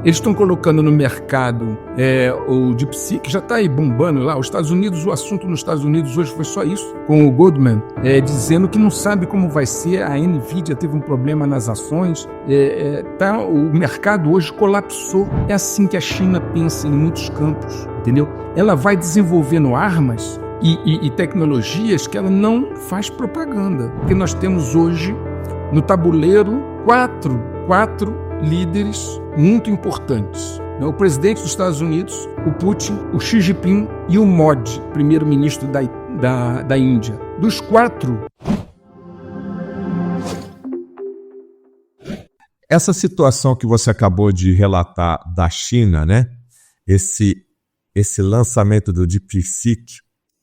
Eles estão colocando no mercado o DeepSeek, já está aí bombando lá. Os Estados Unidos, o assunto nos Estados Unidos hoje foi só isso, com o Goldman, dizendo que não sabe como vai ser. A NVIDIA teve um problema nas ações. O mercado hoje colapsou. É assim que a China pensa em muitos campos, entendeu? Ela vai desenvolvendo armas e tecnologias que ela não faz propaganda. Porque nós temos hoje, no tabuleiro, quatro líderes muito importantes. O presidente dos Estados Unidos, o Putin, o Xi Jinping e o Modi, primeiro-ministro da Índia. Dos quatro... Essa situação que você acabou de relatar da China, né? Esse lançamento do DeepSeek,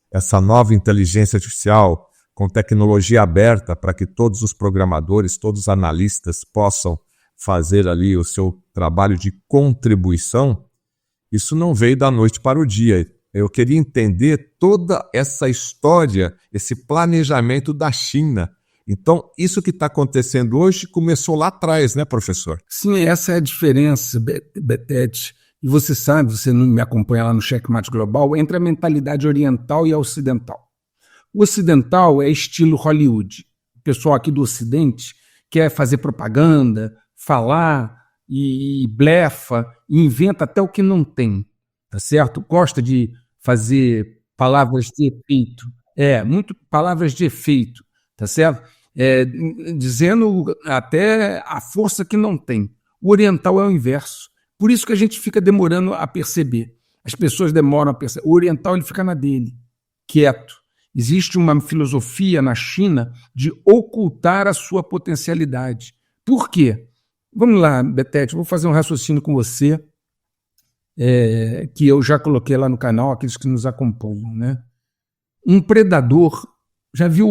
essa nova inteligência artificial com tecnologia aberta para que todos os programadores, todos os analistas possam fazer ali o seu trabalho de contribuição, isso não veio da noite para o dia. Eu queria entender toda essa história, esse planejamento da China. Então, isso que está acontecendo hoje começou lá atrás, né, professor? Sim, essa é a diferença, Betete. E você sabe, você não me acompanha lá no Checkmate Global, entre a mentalidade oriental e a ocidental. O ocidental é estilo Hollywood. O pessoal aqui do Ocidente quer fazer propaganda, falar e blefa, e inventa até o que não tem, tá certo? Gosta de fazer palavras de efeito. Muito palavras de efeito, tá certo? Dizendo até a força que não tem. O oriental é o inverso. Por isso que a gente fica demorando a perceber. As pessoas demoram a perceber. O oriental ele fica na dele, quieto. Existe uma filosofia na China de ocultar a sua potencialidade. Por quê? Vamos lá, Betete, vou fazer um raciocínio com você, que eu já coloquei lá no canal, aqueles que nos acompanham, né? Um predador, já viu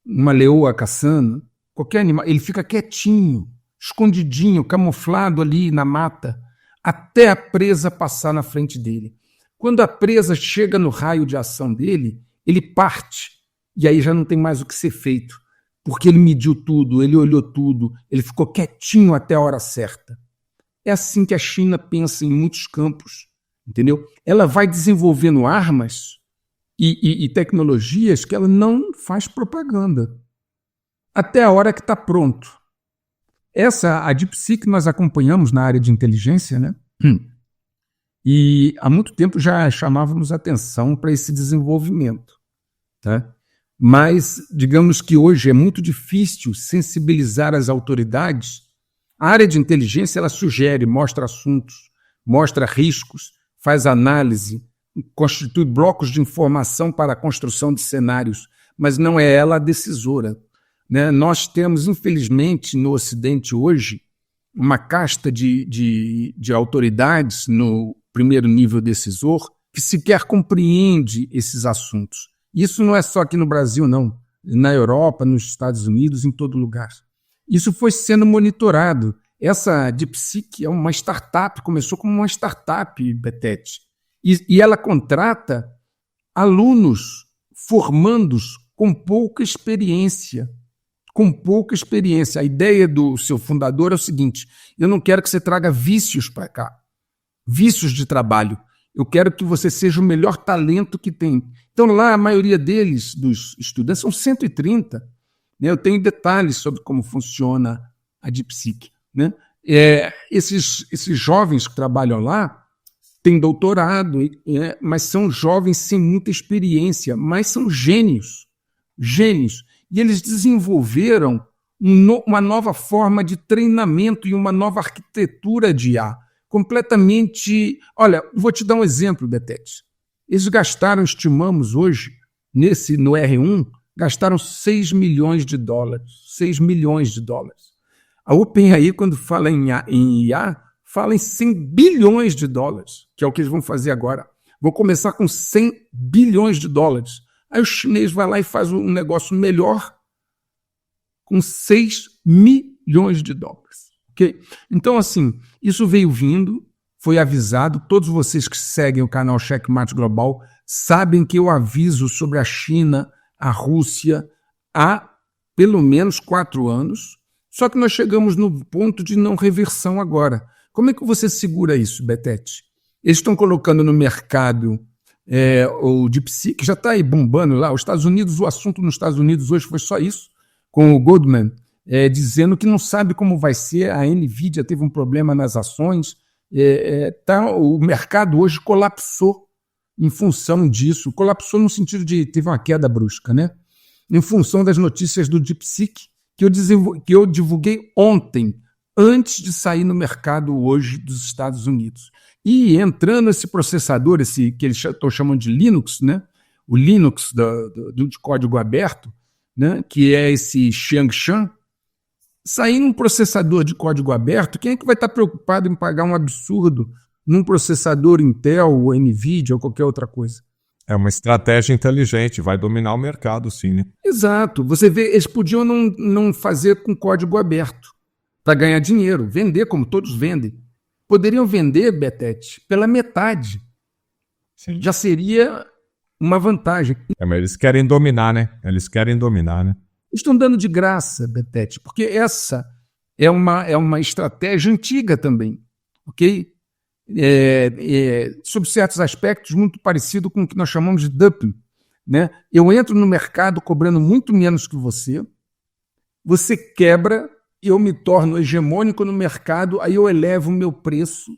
uma leoa caçando? Qualquer animal, ele fica quietinho, escondidinho, camuflado ali na mata, até a presa passar na frente dele. Quando a presa chega no raio de ação dele, ele parte, e aí já não tem mais o que ser feito. Porque ele mediu tudo, ele olhou tudo, ele ficou quietinho até a hora certa. É assim que a China pensa em muitos campos, entendeu? Ela vai desenvolvendo armas e tecnologias que ela não faz propaganda, até a hora que está pronto. A DeepSeek nós acompanhamos na área de inteligência, né? E há muito tempo já chamávamos atenção para esse desenvolvimento, tá? Mas, digamos que hoje é muito difícil sensibilizar as autoridades. A área de inteligência ela sugere, mostra assuntos, mostra riscos, faz análise, constitui blocos de informação para a construção de cenários, mas não é ela a decisora, né? Nós temos, infelizmente, no Ocidente hoje, uma casta de autoridades no primeiro nível decisor que sequer compreende esses assuntos. Isso não é só aqui no Brasil, não. Na Europa, nos Estados Unidos, em todo lugar. Isso foi sendo monitorado. Essa DeepSeek é uma startup, começou como uma startup, Betete. E ela contrata alunos formandos com pouca experiência. Com pouca experiência. A ideia do seu fundador é o seguinte: eu não quero que você traga vícios para cá. Vícios de trabalho. Eu quero que você seja o melhor talento que tem. Então, lá, a maioria deles, dos estudantes, são 130. Né? Eu tenho detalhes sobre como funciona a DeepSeek. Né? Esses jovens que trabalham lá têm doutorado, mas são jovens sem muita experiência, mas são gênios. Gênios. E eles desenvolveram uma nova forma de treinamento e uma nova arquitetura de IA. Completamente... Olha, vou te dar um exemplo, Betete. Eles gastaram, estimamos hoje, no R1, gastaram 6 milhões de dólares. 6 milhões de dólares. A OpenAI, quando fala em IA, fala em 100 bilhões de dólares, que é o que eles vão fazer agora. Vou começar com 100 bilhões de dólares. Aí o chinês vai lá e faz um negócio melhor com 6 milhões de dólares. Okay? Então, assim, isso veio vindo, foi avisado. Todos vocês que seguem o canal Checkmate Global sabem que eu aviso sobre a China, a Rússia, há pelo menos 4 anos. Só que nós chegamos no ponto de não reversão agora. Como é que você segura isso, Betete? Eles estão colocando no mercado o DeepSeek, que já está aí bombando lá. Os Estados Unidos, o assunto nos Estados Unidos hoje foi só isso, com o Goldman dizendo que não sabe como vai ser. A NVIDIA teve um problema nas ações. O mercado hoje colapsou em função disso. Colapsou no sentido de teve uma queda brusca, né? Em função das notícias do DeepSeek, que eu divulguei ontem, antes de sair no mercado hoje dos Estados Unidos. E entrando esse processador, esse que eles estão chamando de Linux, né? O Linux de código aberto, né? Que é esse Xiangshan, saindo um processador de código aberto, quem é que vai estar preocupado em pagar um absurdo num processador Intel, ou NVIDIA, ou qualquer outra coisa? É uma estratégia inteligente, vai dominar o mercado, sim, né? Exato. Você vê, eles podiam não fazer com código aberto para ganhar dinheiro, vender como todos vendem. Poderiam vender, Betete, pela metade. Sim. Já seria uma vantagem. Mas eles querem dominar, né? Estão dando de graça, Betete, porque essa é uma estratégia antiga também, ok? Sob certos aspectos, muito parecido com o que nós chamamos de dumping, né? Eu entro no mercado cobrando muito menos que você quebra, eu me torno hegemônico no mercado, aí eu elevo o meu preço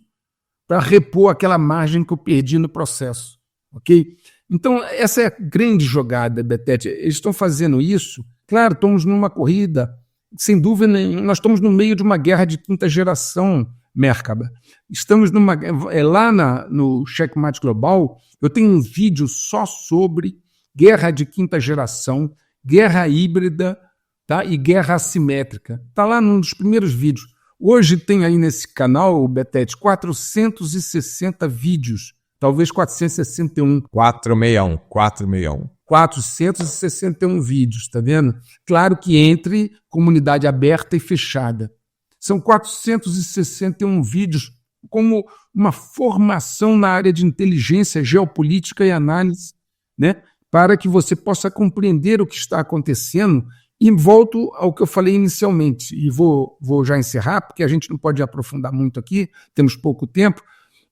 para repor aquela margem que eu perdi no processo, ok? Então, essa é a grande jogada, Betete. Eles estão fazendo isso. Claro, estamos numa corrida, sem dúvida nenhuma, nós estamos no meio de uma guerra de quinta geração, Merkaba. Estamos lá no Checkmate Global, eu tenho um vídeo só sobre guerra de quinta geração, guerra híbrida, tá? E guerra assimétrica. Está lá num dos primeiros vídeos. Hoje tem aí nesse canal, Betete, 460 vídeos, talvez 461. 461. 461 vídeos, tá vendo? Claro que entre comunidade aberta e fechada. São 461 vídeos como uma formação na área de inteligência, geopolítica e análise, né? Para que você possa compreender o que está acontecendo. E volto ao que eu falei inicialmente, e vou já encerrar, porque a gente não pode aprofundar muito aqui, temos pouco tempo.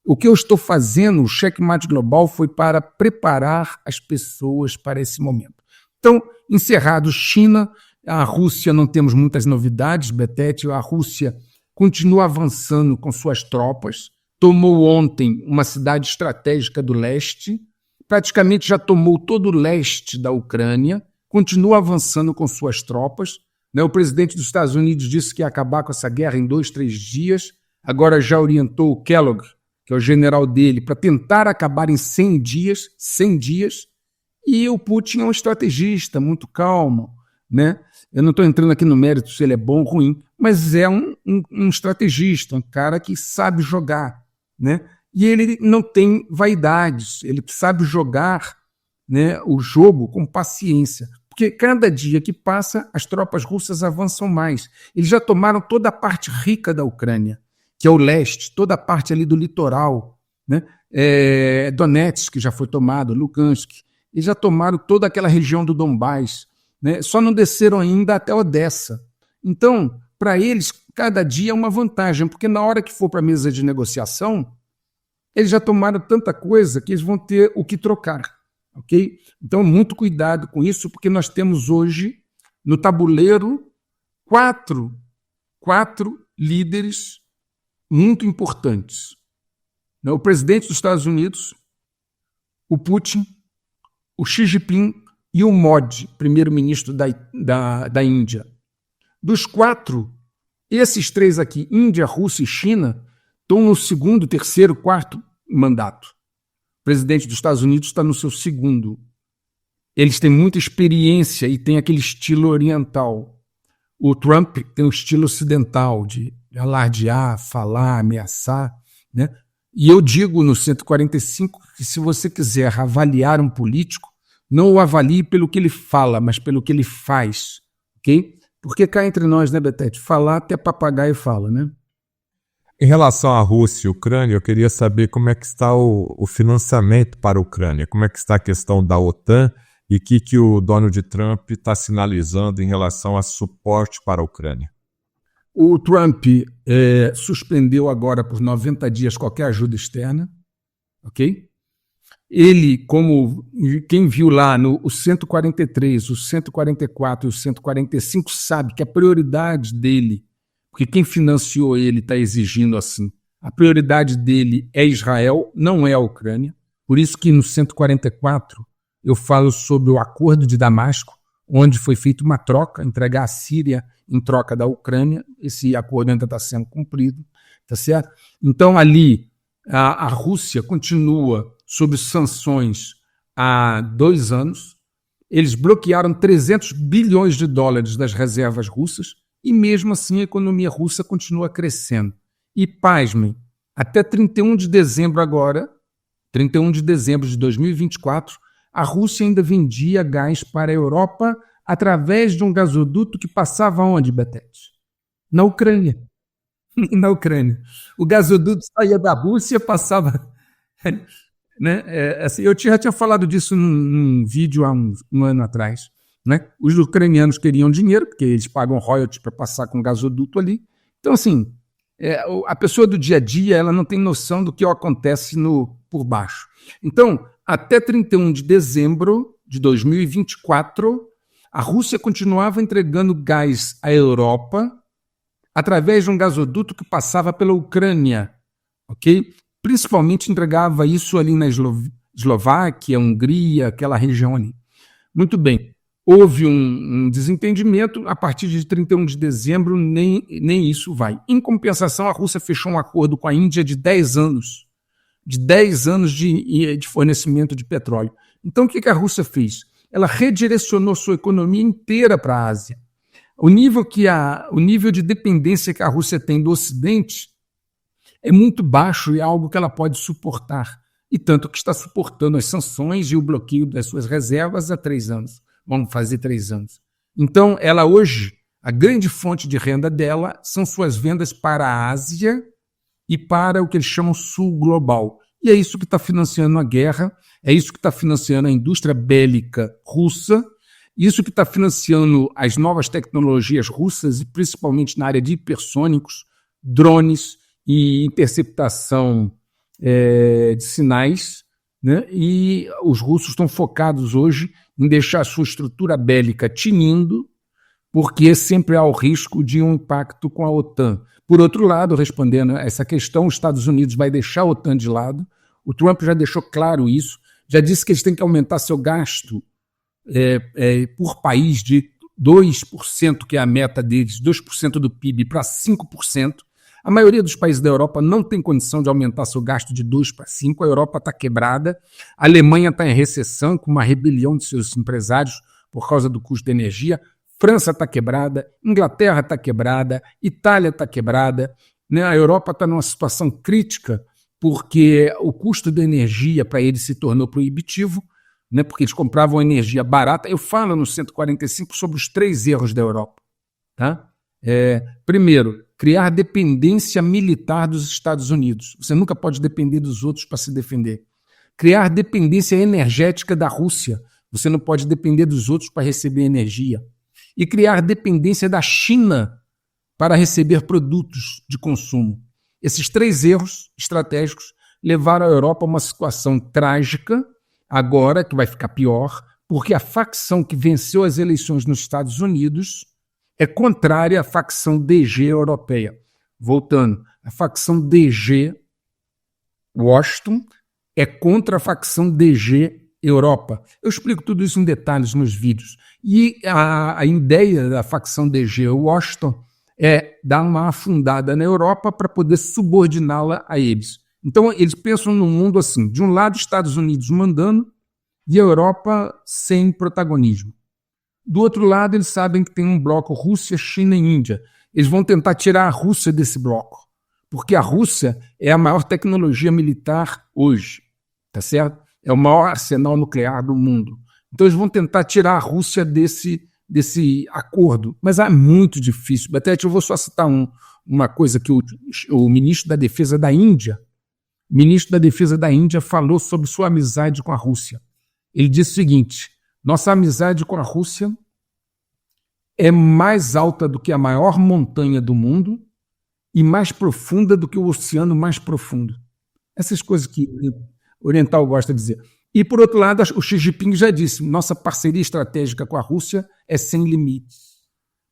O que eu estou fazendo, o Checkmate Global, foi para preparar as pessoas para esse momento. Então, encerrado China, a Rússia, não temos muitas novidades, Betete. A Rússia continua avançando com suas tropas, tomou ontem uma cidade estratégica do leste, praticamente já tomou todo o leste da Ucrânia, continua avançando com suas tropas, né? O presidente dos Estados Unidos disse que ia acabar com essa guerra em 2, 3 dias, agora já orientou o Kellogg, que é o general dele, para tentar acabar em 100 dias, e o Putin é um estrategista muito calmo, né? Eu não estou entrando aqui no mérito se ele é bom ou ruim, mas é um estrategista, um cara que sabe jogar, né? E ele não tem vaidades, ele sabe jogar, né, o jogo com paciência, porque cada dia que passa as tropas russas avançam mais. Eles já tomaram toda a parte rica da Ucrânia, que é o leste, toda a parte ali do litoral, né? Donetsk, que já foi tomado, Lugansk, eles já tomaram toda aquela região do Donbás, né? Só não desceram ainda até Odessa. Então, para eles, cada dia é uma vantagem, porque na hora que for para a mesa de negociação, eles já tomaram tanta coisa que eles vão ter o que trocar, ok? Então, muito cuidado com isso, porque nós temos hoje, no tabuleiro, quatro líderes muito importantes. O presidente dos Estados Unidos, o Putin, o Xi Jinping e o Modi, primeiro-ministro da Índia. Dos 4, esses 3 aqui, Índia, Rússia e China, estão no segundo, terceiro, quarto mandato. O presidente dos Estados Unidos está no seu segundo. Eles têm muita experiência e têm aquele estilo oriental. O Trump tem o estilo ocidental, de alardear, falar, ameaçar, né? E eu digo no 145 que se você quiser avaliar um político, não o avalie pelo que ele fala, mas pelo que ele faz, ok? Porque cá entre nós, né, Betete? Falar até papagaio fala, né? Em relação à Rússia e Ucrânia, eu queria saber como é que está o financiamento para a Ucrânia, como é que está a questão da OTAN e o que o Donald Trump está sinalizando em relação a suporte para a Ucrânia. O Trump suspendeu agora por 90 dias qualquer ajuda externa, ok? Ele, como quem viu lá o 143, o 144 e o 145, sabe que a prioridade dele, porque quem financiou ele está exigindo assim, a prioridade dele é Israel, não é a Ucrânia. Por isso que no 144 eu falo sobre o acordo de Damasco, onde foi feita uma troca, entregar a Síria em troca da Ucrânia. Esse acordo ainda está sendo cumprido, tá certo? Então ali a Rússia continua sob sanções há 2 anos. Eles bloquearam 300 bilhões de dólares das reservas russas e mesmo assim a economia russa continua crescendo. E pasmem, até 31 de dezembro agora, 31 de dezembro de 2024, a Rússia ainda vendia gás para a Europa através de um gasoduto que passava onde, Betete? Na Ucrânia. Na Ucrânia. O gasoduto saía da Rússia, passava... Né? Assim, eu já tinha falado disso num vídeo há um ano atrás. Né? Os ucranianos queriam dinheiro, porque eles pagam royalties para passar com gasoduto ali. Então, assim, a pessoa do dia a dia ela não tem noção do que acontece por baixo. Então, até 31 de dezembro de 2024, a Rússia continuava entregando gás à Europa através de um gasoduto que passava pela Ucrânia, ok? Principalmente entregava isso ali na Eslováquia, Hungria, aquela região ali. Muito bem, houve um desentendimento, a partir de 31 de dezembro nem isso vai. Em compensação, a Rússia fechou um acordo com a Índia de 10 anos, de fornecimento de petróleo. Então, o que a Rússia fez? Ela redirecionou sua economia inteira para a Ásia. O nível de dependência que a Rússia tem do Ocidente é muito baixo e é algo que ela pode suportar. E tanto que está suportando as sanções e o bloqueio das suas reservas há 3 anos. Vamos fazer 3 anos. Então, ela hoje, a grande fonte de renda dela são suas vendas para a Ásia e para o que eles chamam Sul Global. E é isso que está financiando a guerra, é isso que está financiando a indústria bélica russa, isso que está financiando as novas tecnologias russas, e principalmente na área de hipersônicos, drones e interceptação de sinais, né? E os russos estão focados hoje em deixar a sua estrutura bélica tinindo, porque sempre há o risco de um impacto com a OTAN. Por outro lado, respondendo a essa questão, os Estados Unidos vai deixar a OTAN de lado. O Trump já deixou claro isso, já disse que eles têm que aumentar seu gasto por país de 2%, que é a meta deles, 2% do PIB para 5%. A maioria dos países da Europa não tem condição de aumentar seu gasto de 2 para 5%. A Europa está quebrada, a Alemanha está em recessão, com uma rebelião de seus empresários por causa do custo da energia. França está quebrada, Inglaterra está quebrada, Itália está quebrada, né? A Europa está numa situação crítica porque o custo da energia para eles se tornou proibitivo, né? Porque eles compravam energia barata. Eu falo no 145 sobre os 3 erros da Europa. Tá? Primeiro, criar dependência militar dos Estados Unidos. Você nunca pode depender dos outros para se defender. Criar dependência energética da Rússia. Você não pode depender dos outros para receber energia. E criar dependência da China para receber produtos de consumo. Esses 3 erros estratégicos levaram a Europa a uma situação trágica, agora que vai ficar pior, porque a facção que venceu as eleições nos Estados Unidos é contrária à facção DG europeia. Voltando, a facção DG Washington é contra a facção DG Europa. Eu explico tudo isso em detalhes nos vídeos. E a ideia da facção DG Washington é dar uma afundada na Europa para poder subordiná-la a eles. Então, eles pensam num mundo assim, de um lado, Estados Unidos mandando e a Europa sem protagonismo. Do outro lado, eles sabem que tem um bloco Rússia, China e Índia. Eles vão tentar tirar a Rússia desse bloco, porque a Rússia é a maior tecnologia militar hoje, tá certo? É o maior arsenal nuclear do mundo. Então, eles vão tentar tirar a Rússia desse acordo. Mas é muito difícil. Betete, eu vou só citar uma coisa que o ministro da Defesa da Índia, falou sobre sua amizade com a Rússia. Ele disse o seguinte: nossa amizade com a Rússia é mais alta do que a maior montanha do mundo e mais profunda do que o oceano mais profundo. Essas coisas que o oriental gosta de dizer. E, por outro lado, o Xi Jinping já disse, nossa parceria estratégica com a Rússia é sem limites.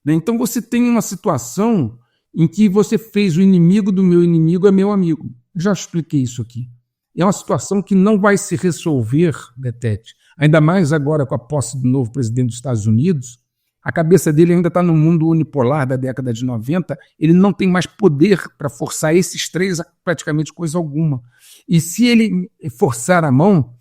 Então você tem uma situação em que você fez o inimigo do meu inimigo é meu amigo. Já expliquei isso aqui. É uma situação que não vai se resolver, Betete, ainda mais agora com a posse do novo presidente dos Estados Unidos. A cabeça dele ainda está no mundo unipolar da década de 90, ele não tem mais poder para forçar esses três a praticamente coisa alguma. E se ele forçar a mão,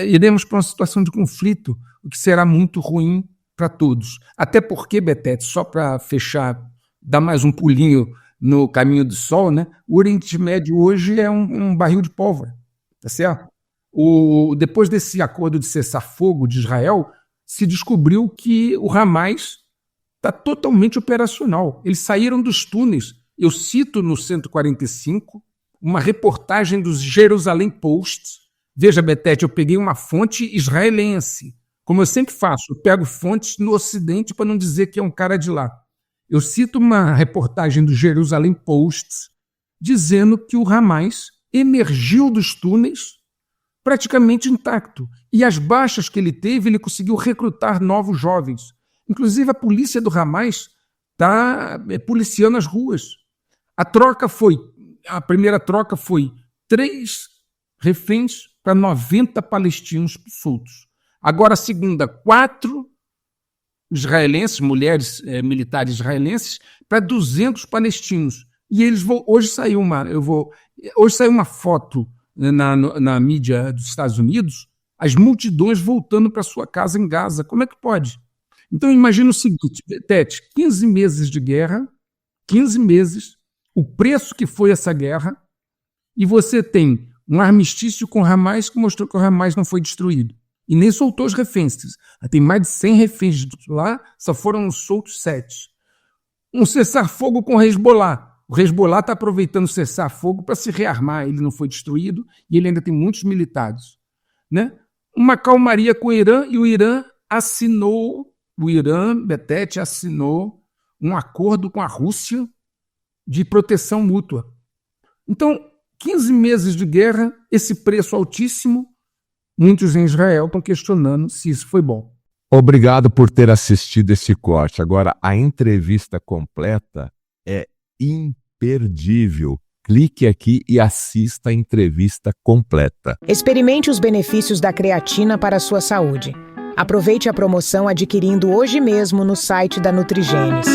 iremos para uma situação de conflito, o que será muito ruim para todos. Até porque, Betete, só para fechar, dar mais um pulinho no caminho do sol, né? O Oriente Médio hoje é um barril de pólvora, tá certo? Depois desse acordo de cessar-fogo de Israel, se descobriu que o Hamas está totalmente operacional. Eles saíram dos túneis. Eu cito no 145 uma reportagem dos Jerusalem Post. Veja, Betete, eu peguei uma fonte israelense. Como eu sempre faço, eu pego fontes no Ocidente para não dizer que é um cara de lá. Eu cito uma reportagem do Jerusalem Post dizendo que o Hamas emergiu dos túneis praticamente intacto. E as baixas que ele teve, ele conseguiu recrutar novos jovens. Inclusive, a polícia do Hamas está policiando as ruas. A primeira troca foi 3 reféns para 90 palestinos soltos. Agora, a segunda, 4 israelenses, mulheres militares israelenses, para 200 palestinos. E eles hoje saiu uma foto na mídia dos Estados Unidos, as multidões voltando para sua casa em Gaza. Como é que pode? Então imagina o seguinte, Tete, 15 meses de guerra, 15 meses, o preço que foi essa guerra, e você tem um armistício com o Hamas que mostrou que o Hamas não foi destruído. E nem soltou os reféns. Tem mais de 100 reféns lá, só foram soltos 7. Um cessar-fogo com o Hezbollah. O Hezbollah está aproveitando o cessar-fogo para se rearmar. Ele não foi destruído e ele ainda tem muitos militares. Né? Uma calmaria com o Irã, e o Irã Betete, assinou um acordo com a Rússia de proteção mútua. Então, 15 meses de guerra, esse preço altíssimo, muitos em Israel estão questionando se isso foi bom. Obrigado por ter assistido esse corte. Agora, a entrevista completa é imperdível. Clique aqui e assista a entrevista completa. Experimente os benefícios da creatina para a sua saúde. Aproveite a promoção adquirindo hoje mesmo no site da Nutrigenes.